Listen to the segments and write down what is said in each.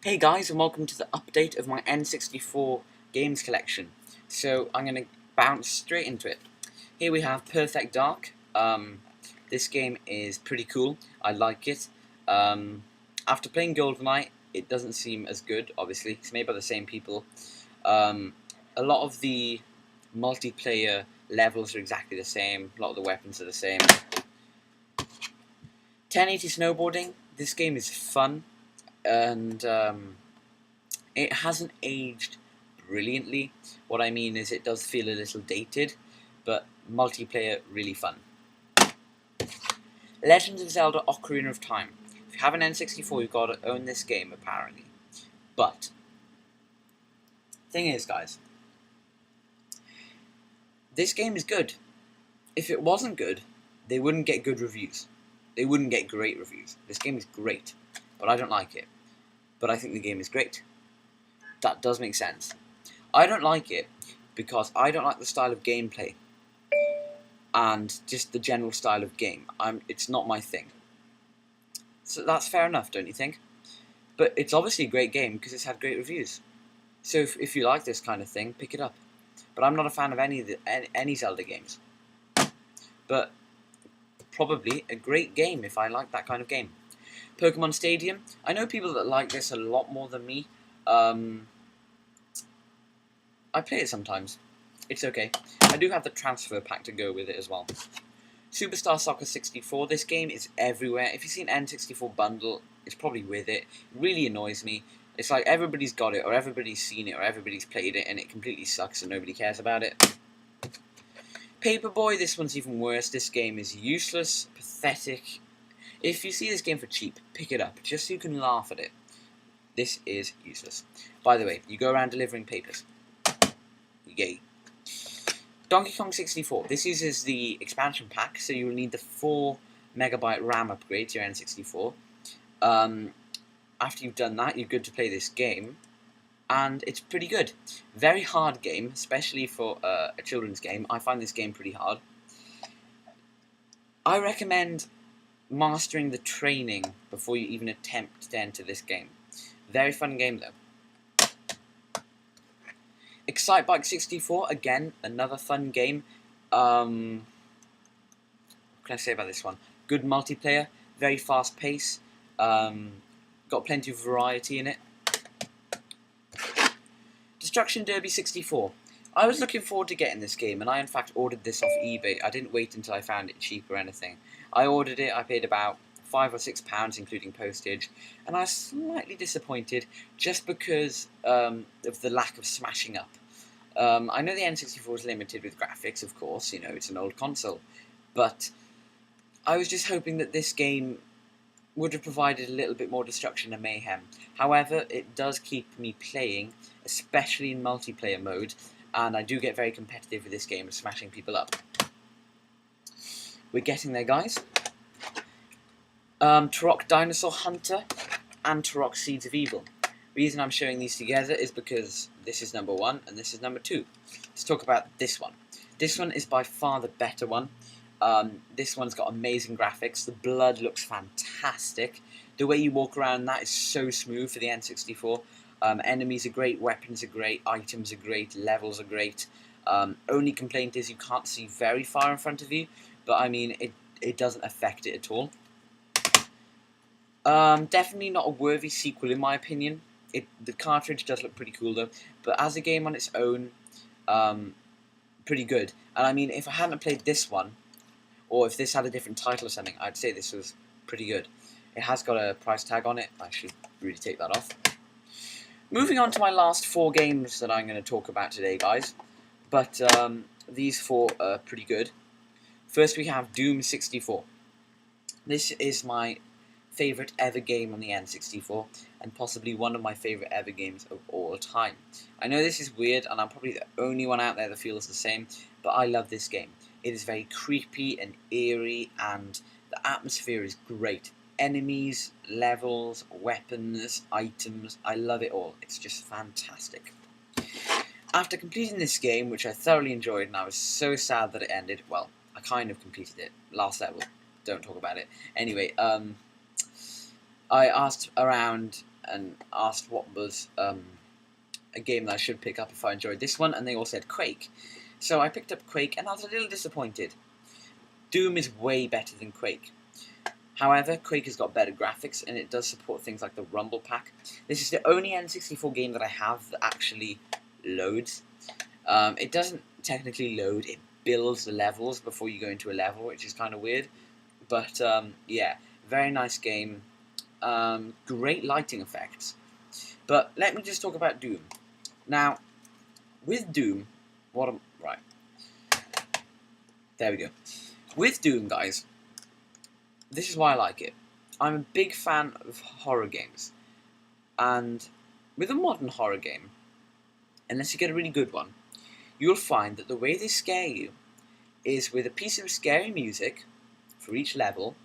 Hey guys, and welcome to the update of my N64 games collection. So I'm going to bounce straight into it. Here we have Perfect Dark. This game is pretty cool. I like it. After playing GoldenEye, it doesn't seem as good, obviously. It's made by the same people. A lot of the multiplayer levels are exactly the same. A lot of the weapons are the same. 1080 snowboarding. This game is fun. And it hasn't aged brilliantly. What I mean is it does feel a little dated, but multiplayer really fun. Legend of Zelda Ocarina of Time. If you have an N64, you've got to own this game, apparently. But, thing is, guys, this game is good. If it wasn't good, they wouldn't get good reviews. They wouldn't get great reviews. This game is great, but I don't like it. But I think the game is great. That does make sense. I don't like it because I don't like the style of gameplay and just the general style of game. It's not my thing. So that's fair enough, don't you think? But it's obviously a great game because it's had great reviews. So if you like this kind of thing, pick it up. But I'm not a fan of any Zelda games. But probably a great game if I like that kind of game. Pokemon Stadium. I know people that like this a lot more than me. I play it sometimes. It's okay. I do have the transfer pack to go with it as well. Superstar Soccer 64. This game is everywhere. If you see an N64 bundle, it's probably with it. It really annoys me. It's like everybody's got it, or everybody's seen it, or everybody's played it, and it completely sucks and nobody cares about it. Paperboy. This one's even worse. This game is useless, pathetic. If you see this game for cheap, pick it up, just so you can laugh at it. This is useless. By the way, you go around delivering papers. Yay. Donkey Kong 64. This uses the expansion pack, so you'll need the 4 megabyte RAM upgrade to your N64. After you've done that, you're good to play this game, and it's pretty good. Very hard game, especially for a children's game. I find this game pretty hard. I recommend mastering the training before you even attempt to enter this game. Very fun game though. Excitebike 64, again, another fun game. What can I say about this one? Good multiplayer, very fast pace, got plenty of variety in it. Destruction Derby 64. I was looking forward to getting this game, and I in fact ordered this off eBay. I didn't wait until I found it cheap or anything. I ordered it, I paid about £5 or £6 including postage, and I was slightly disappointed just because of the lack of smashing up. I know the N64 is limited with graphics, of course, you know, it's an old console, but I was just hoping that this game would have provided a little bit more destruction and mayhem. However, it does keep me playing, especially in multiplayer mode, and I do get very competitive with this game and smashing people up. We're getting there, guys. Turok Dinosaur Hunter and Turok Seeds of Evil. The reason I'm showing these together is because this is number 1 and this is number 2. Let's talk about this one. This one is by far the better one. This one's got amazing graphics. The blood looks fantastic. The way you walk around, that is so smooth for the N64. Enemies are great, weapons are great, items are great, levels are great. Only complaint is you can't see very far in front of you, but I mean, it doesn't affect it at all. Definitely not a worthy sequel in my opinion. The cartridge does look pretty cool though, but as a game on its own, pretty good. And I mean, if I hadn't played this one, or if this had a different title or something, I'd say this was pretty good. It has got a price tag on it. I should really take that off. Moving on to my last 4 games that I'm going to talk about today, guys. But these 4 are pretty good. First we have Doom 64. This is my favourite ever game on the N64, and possibly one of my favourite ever games of all time. I know this is weird, and I'm probably the only one out there that feels the same, but I love this game. It is very creepy and eerie, and the atmosphere is great. Enemies, levels, weapons, items, I love it all. It's just fantastic. After completing this game, which I thoroughly enjoyed, and I was so sad that it ended, well, I kind of completed it. Last level, don't talk about it. Anyway, I asked around and asked what was a game that I should pick up if I enjoyed this one, and they all said Quake. So I picked up Quake, and I was a little disappointed. Doom is way better than Quake. However, Quake has got better graphics, and it does support things like the Rumble Pack. This is the only N64 game that I have that actually loads. It doesn't technically load, it builds the levels before you go into a level, which is kind of weird. But, yeah, very nice game. Great lighting effects. But let me just talk about Doom. Now, with Doom, right. There we go. With Doom, guys, this is why I like it. I'm a big fan of horror games. And with a modern horror game, unless you get a really good one, you'll find that the way they scare you is with a piece of scary music for each level,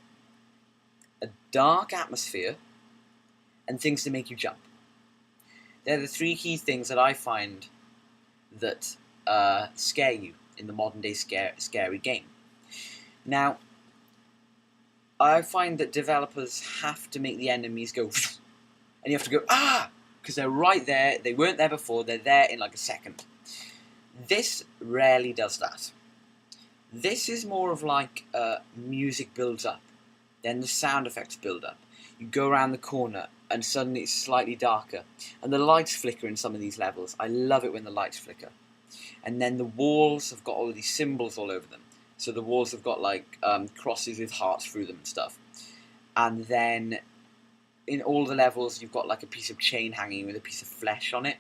a dark atmosphere, and things to make you jump. They're the three key things that I find that scare you in the modern day scary game. Now, I find that developers have to make the enemies go and you have to go, ah! Because they're right there, they weren't there before, they're there in like a second. This rarely does that. This is more of like music builds up, then the sound effects build up. You go around the corner and suddenly it's slightly darker. And the lights flicker in some of these levels. I love it when the lights flicker. And then the walls have got all of these symbols all over them. So the walls have got like crosses with hearts through them and stuff. And then in all the levels you've got like a piece of chain hanging with a piece of flesh on it.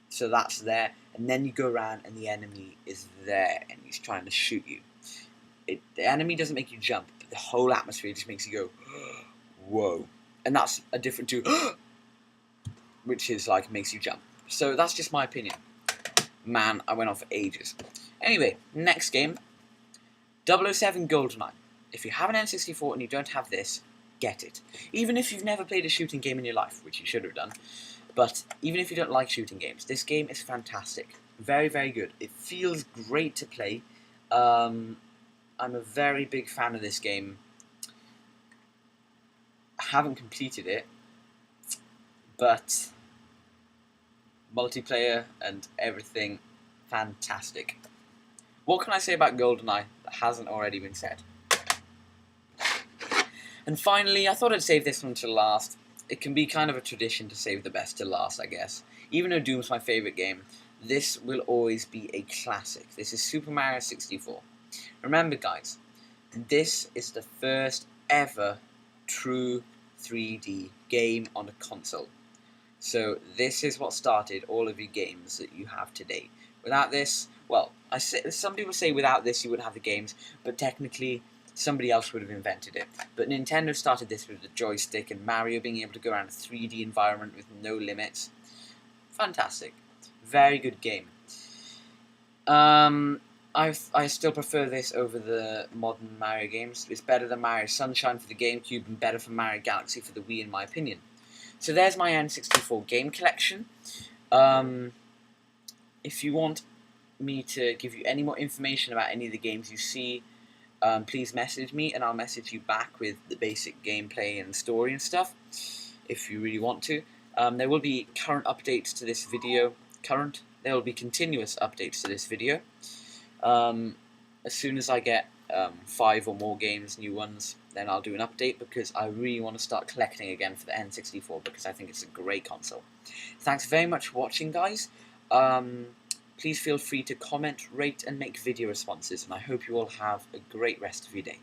So that's there. And then you go around and the enemy is there and he's trying to shoot you. The enemy doesn't make you jump, but the whole atmosphere just makes you go, whoa. And that's a different to, which is like, makes you jump. So that's just my opinion. Man, I went on for ages. Anyway, next game, 007 GoldenEye. If you have an N64 and you don't have this, get it. Even if you've never played a shooting game in your life, which you should have done, but even if you don't like shooting games, this game is fantastic. Very, very good. It feels great to play. I'm a very big fan of this game. I haven't completed it, but multiplayer and everything, fantastic. What can I say about GoldenEye that hasn't already been said? And finally, I thought I'd save this one to last. It can be kind of a tradition to save the best to last, I guess. Even though Doom's my favourite game, this will always be a classic. This is Super Mario 64. Remember, guys, this is the first ever true 3D game on a console. So this is what started all of your games that you have today. Without this, well, some people say without this you wouldn't have the games, but technically somebody else would have invented it. But Nintendo started this with the joystick and Mario being able to go around a 3D environment with no limits. Fantastic. Very good game. I still prefer this over the modern Mario games. It's better than Mario Sunshine for the GameCube and better for Mario Galaxy for the Wii in my opinion. So there's my N64 game collection. If you want me to give you any more information about any of the games you see, please message me and I'll message you back with the basic gameplay and story and stuff, if you really want to. There will be current updates to this video. There will be continuous updates to this video. As soon as I get 5 or more games, new ones, then I'll do an update because I really want to start collecting again for the N64 because I think it's a great console. Thanks very much for watching, guys. Please feel free to comment, rate and make video responses, and I hope you all have a great rest of your day.